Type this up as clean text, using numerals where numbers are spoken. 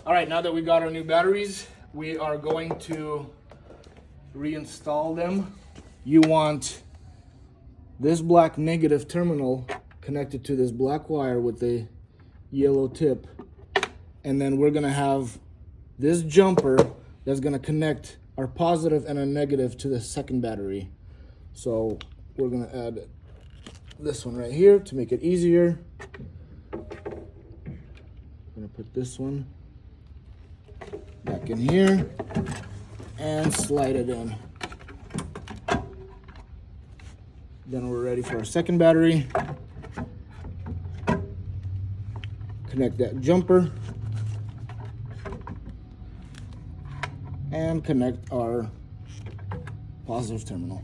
All right, now that we got our new batteries, we are going to reinstall them. You want this black negative terminal connected to this black wire with the yellow tip. And then we're gonna have this jumper that's gonna connect our positive and our negative to the second battery. So we're gonna add this one right here to make it easier. I'm gonna put this one back in here and slide it in. Then we're ready for our second battery. Connect that jumper and connect our positive terminal.